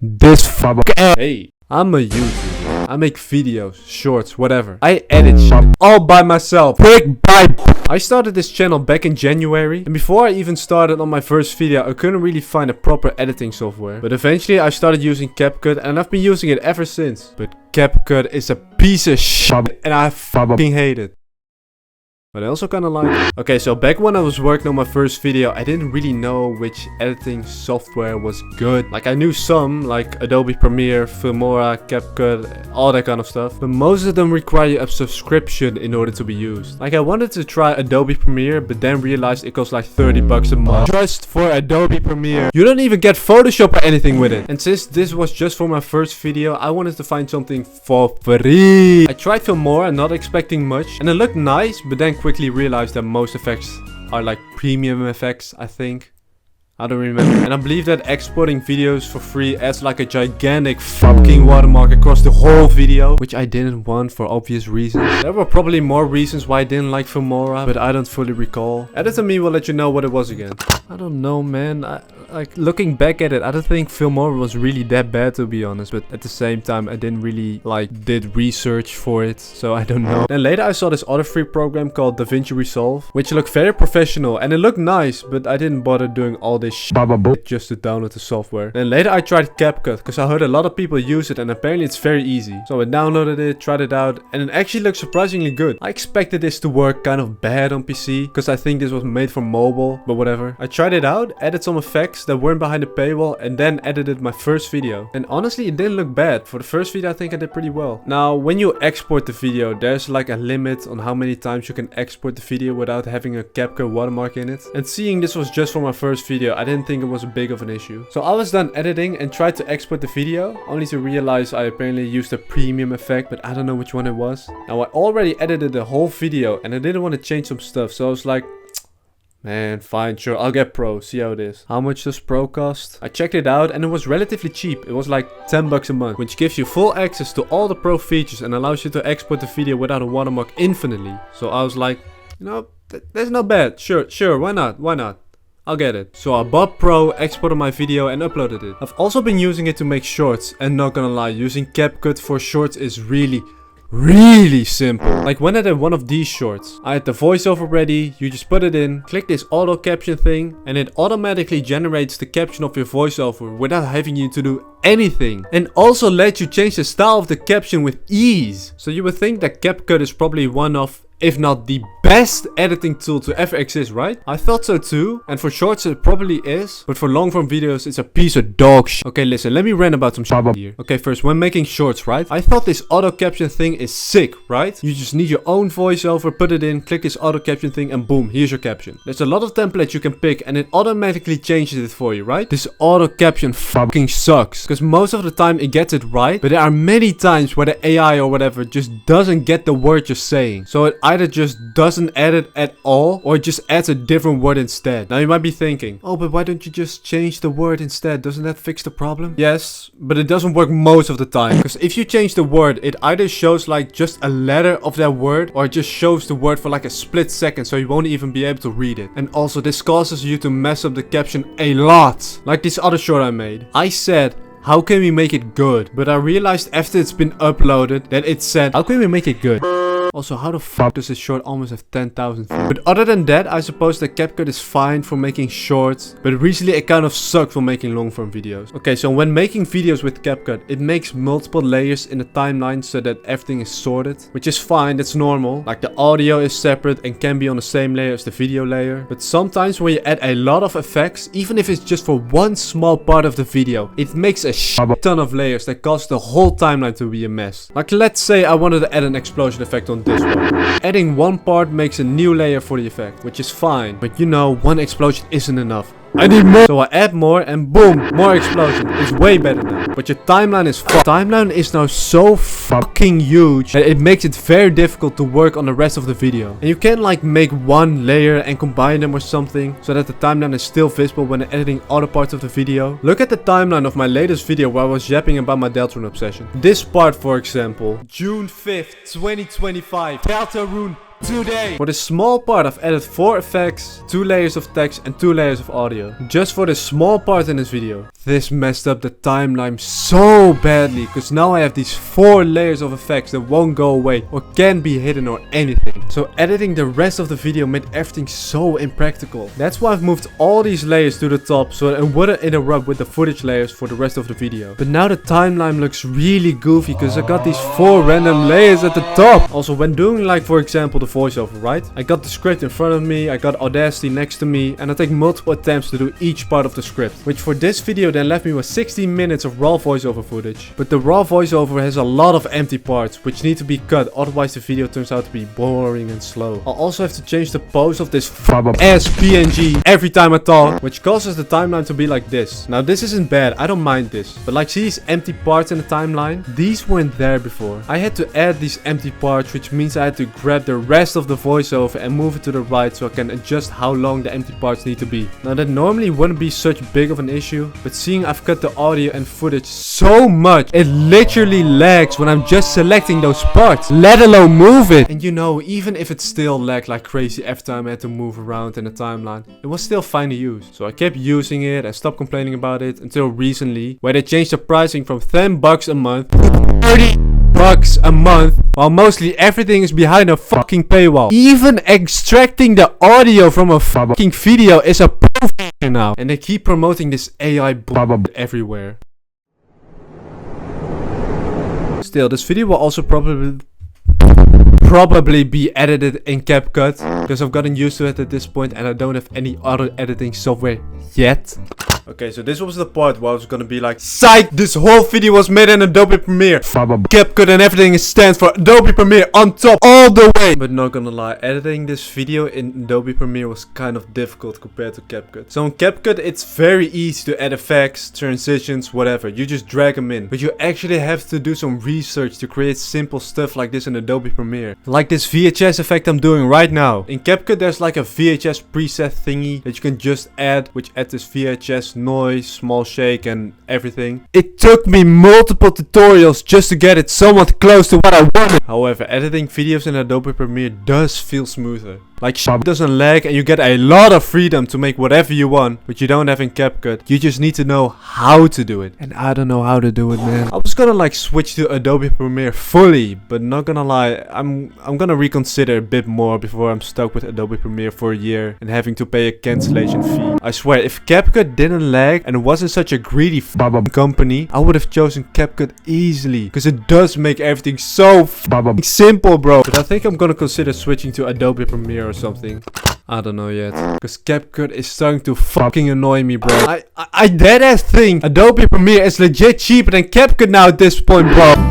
this Hey, I'm a YouTuber. I make videos, shorts, whatever. I edit shit all by myself. I started this channel back in January, and before I even started on my first video, I couldn't really find a proper editing software. But eventually I started using CapCut, and I've been using it ever since. But CapCut is a piece of shit, and I fucking hate it. But I also kinda like it. Okay, so back when I was working on my first video, I didn't really know which editing software was good. Like, I knew some, like Adobe Premiere, Filmora, CapCut, all that kind of stuff. But most of them require a subscription in order to be used. Like, I wanted to try Adobe Premiere, but then realized it costs like 30 bucks a month. Just for Adobe Premiere. You don't even get Photoshop or anything with it. And since this was just for my first video, I wanted to find something for free. I tried Filmora, not expecting much, and it looked nice, but then quickly realized that most effects are like premium effects, I think. I don't remember. And I believe that exporting videos for free adds like a gigantic fucking watermark across the whole video, which I didn't want for obvious reasons. There were probably more reasons why I didn't like Filmora, but I don't fully recall. Editor me will let you know what it was again. I don't know, man. Like, looking back at it, I don't think Filmora was really that bad, to be honest. But at the same time, I didn't really did research for it, so I don't know. Then later I saw this other free program called DaVinci Resolve, which looked very professional and it looked nice, but I didn't bother doing all this shit just to download the software. Then later I tried CapCut, because I heard a lot of people use it and apparently it's very easy. So I downloaded it, tried it out, and it actually looks surprisingly good. I expected this to work kind of bad on PC, because I think this was made for mobile, but whatever. I tried it out, added some effects that weren't behind the paywall, and then edited my first video. And honestly, it didn't look bad. For the first video, I think I did pretty well. Now, when you export the video, there's like a limit on how many times you can export the video without having a CapCut watermark in it. And seeing this was just for my first video, I didn't think it was big of an issue. So I was done editing and tried to export the video, only to realize I apparently used a premium effect, but I don't know which one it was. Now, I already edited the whole video and I didn't want to change some stuff, so I was like, man, fine, sure, I'll get Pro, see how it is. How much does Pro cost? I checked it out and it was relatively cheap. It was like 10 bucks a month, which gives you full access to all the Pro features and allows you to export the video without a watermark infinitely. So I was like, you know, that's not bad. Sure, why not? I'll get it. So I bought Pro, exported my video and uploaded it. I've also been using it to make shorts, and not gonna lie, using CapCut for shorts is really simple. Like when I did one of these shorts, I had the voiceover ready, you just put it in, click this auto caption thing, and it automatically generates the caption of your voiceover without having you to do anything. And also lets you change the style of the caption with ease. So you would think that CapCut is probably one of, if not the best editing tool to ever exist, right? I thought so too, and for shorts it probably is, but for long form videos it's a piece of dog shit. Okay, listen, let me rant about some shit here. Okay, first, when making shorts, right? I thought this auto caption thing is sick, right? You just need your own voiceover, put it in, click this auto caption thing, and boom, here's your caption. There's a lot of templates you can pick and it automatically changes it for you, right? This auto caption fucking sucks, because most of the time it gets it right, but there are many times where the AI or whatever just doesn't get the word you're saying. So it either just doesn't edit at all, or it just adds a different word instead. Now you might be thinking, oh, but why don't you just change the word instead? Doesn't that fix the problem? Yes, but it doesn't work most of the time. Because if you change the word, it either shows like just a letter of that word, or it just shows the word for like a split second, so you won't even be able to read it. And also this causes you to mess up the caption a lot. Like this other short I made. I said, how can we make it good? But I realized after it's been uploaded that it said, how can we make it good? Also, how the fuck does this short almost have 10,000 views? But other than that, I suppose that CapCut is fine for making shorts, but recently it kind of sucked for making long form videos. Okay, so when making videos with CapCut, it makes multiple layers in the timeline so that everything is sorted, which is fine, that's normal. Like the audio is separate and can be on the same layer as the video layer. But sometimes when you add a lot of effects, even if it's just for one small part of the video, it makes a shit ton of layers that cause the whole timeline to be a mess. Like let's say I wanted to add an explosion effect on this one. Adding one part makes a new layer for the effect, which is fine, but you know, one explosion isn't enough. I need more. So I add more and boom, more explosion. It's way better now. But your timeline is fucked. Timeline is now so fucking huge that it makes it very difficult to work on the rest of the video. And you can't like make one layer and combine them or something so that the timeline is still visible when editing other parts of the video. Look at the timeline of my latest video where I was yapping about my Deltarune obsession. This part, for example, June 5th, 2025, Deltarune today. For this small part, I've added 4 effects, 2 layers of text and 2 layers of audio. Just for this small part in this video. This messed up the timeline so badly, because now I have these 4 layers of effects that won't go away or can be hidden or anything. So editing the rest of the video made everything so impractical. That's why I've moved all these layers to the top so that it wouldn't interrupt with the footage layers for the rest of the video. But now the timeline looks really goofy because I got these 4 random layers at the top. Also, when doing, like, for example, the voiceover, right? I got the script in front of me, I got Audacity next to me, and I take multiple attempts to do each part of the script, which for this video then left me with 16 minutes of raw voiceover footage. But the raw voiceover has a lot of empty parts which need to be cut, otherwise the video turns out to be boring and slow. I'll also have to change the pose of this ass PNG every time I talk, which causes the timeline to be like this. Now this isn't bad, I don't mind this, but like, see these empty parts in the timeline? These weren't there before. I had to add these empty parts, which means I had to grab the rest of the voiceover and move it to the right so I can adjust how long the empty parts need to be. Now that normally wouldn't be such big of an issue, but seeing I've cut the audio and footage so much, it literally lags when I'm just selecting those parts, let alone move it. And you know, even if it still lagged like crazy every time I had to move around in the timeline, it was still fine to use. So I kept using it and stopped complaining about it until recently, where they changed the pricing from $10 a month to $30 a month, while mostly everything is behind a fucking paywall. Even extracting the audio from a fucking video is a profession now. And they keep promoting this AI bullshit everywhere. Still, this video will also probably be edited in CapCut, because I've gotten used to it at this point and I don't have any other editing software yet. Okay, so this was the part where I was gonna be like, psych! This whole video was made in Adobe Premiere. CapCut and everything stands for Adobe Premiere on top all the way. But not gonna lie, editing this video in Adobe Premiere was kind of difficult compared to CapCut. So in CapCut, it's very easy to add effects, transitions, whatever. You just drag them in. But you actually have to do some research to create simple stuff like this in Adobe Premiere. Like this VHS effect I'm doing right now. In CapCut, there's like a VHS preset thingy that you can just add, which adds this VHS noise, small shake and everything. It took me multiple tutorials just to get it somewhat close to what I wanted. However, editing videos in Adobe Premiere does feel smoother. Like, shit doesn't lag and you get a lot of freedom to make whatever you want, but you don't have in CapCut. You just need to know how to do it. And I don't know how to do it, man. I was gonna like switch to Adobe Premiere fully, but not gonna lie, I'm gonna reconsider a bit more before I'm stuck with Adobe Premiere for a year and having to pay a cancellation fee. I swear, if CapCut didn't lag and wasn't such a greedy company, I would have chosen CapCut easily, because it does make everything so simple, bro. But I think I'm gonna consider switching to Adobe Premiere or something. I don't know yet, because CapCut is starting to fucking annoy me, bro. I deadass think Adobe Premiere is legit cheaper than CapCut now at this point, bro.